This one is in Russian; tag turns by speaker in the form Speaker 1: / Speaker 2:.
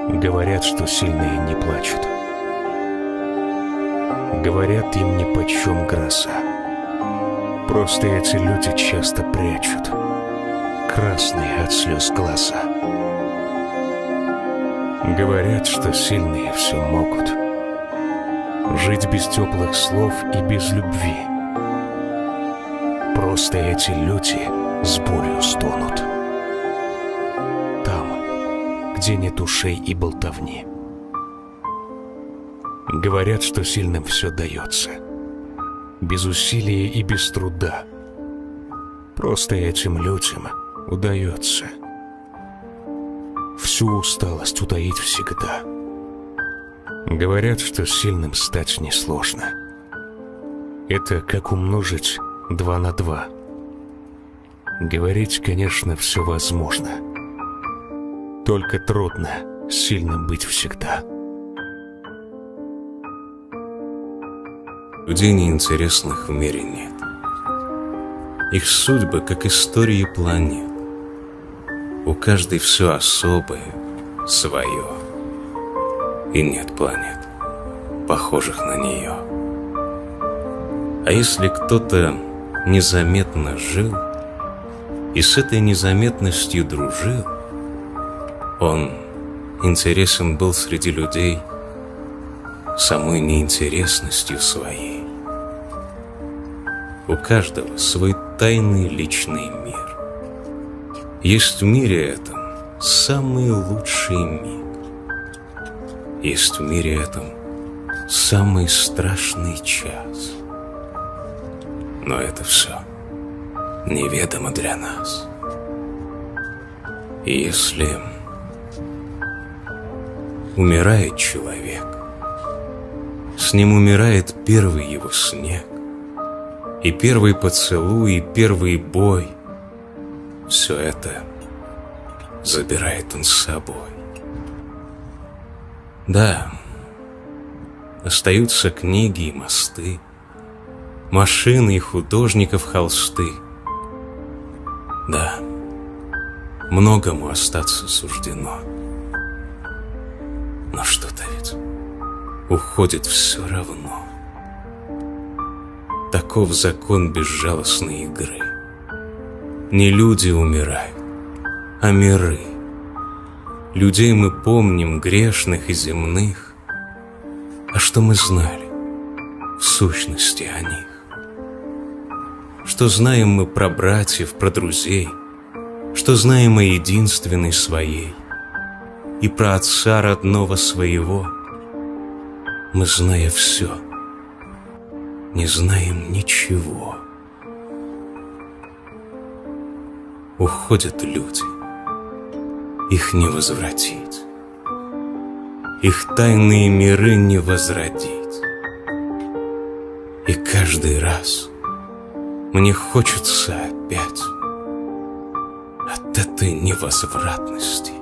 Speaker 1: Говорят, что сильные не плачут. Говорят, им нипочем гроза. Просто эти люди часто прячут красные от слез глаза. Говорят, что сильные все могут жить без теплых слов и без любви. Просто эти люди с болью стонут там, где нет ушей и болтовни. Говорят, что сильным все дается без усилия и без труда. Просто этим людям удается всю усталость утаить всегда. Говорят, что сильным стать несложно. Это как умножить 2 на 2. Говорить, конечно, все возможно. Только трудно сильным быть всегда.
Speaker 2: Людей неинтересных в мире нет. Их судьбы, как истории планет. У каждой все особое, свое. И нет планет, похожих на нее. А если кто-то незаметно жил и с этой незаметностью дружил, он интересен был среди людей самой неинтересностью своей. У каждого свой тайный личный мир. Есть в мире этом самый лучший миг. Есть в мире этом самый страшный час. Но это все неведомо для нас. И если умирает человек, с ним умирает первый его снег, и первый поцелуй, и первый бой. Все это забирает он с собой. Да, остаются книги и мосты, машины и художников холсты. Да, многому остаться суждено. Но что-то ведь уходит все равно. Таков закон безжалостной игры. Не люди умирают, а миры. Людей мы помним, грешных и земных. А что мы знали в сущности о них? Что знаем мы про братьев, про друзей? Что знаем о единственной своей? И про отца родного своего? Мы, зная все, не знаем ничего. Уходят люди, их не возвратить, их тайные миры не возродить. И каждый раз мне хочется опять от этой невозвратности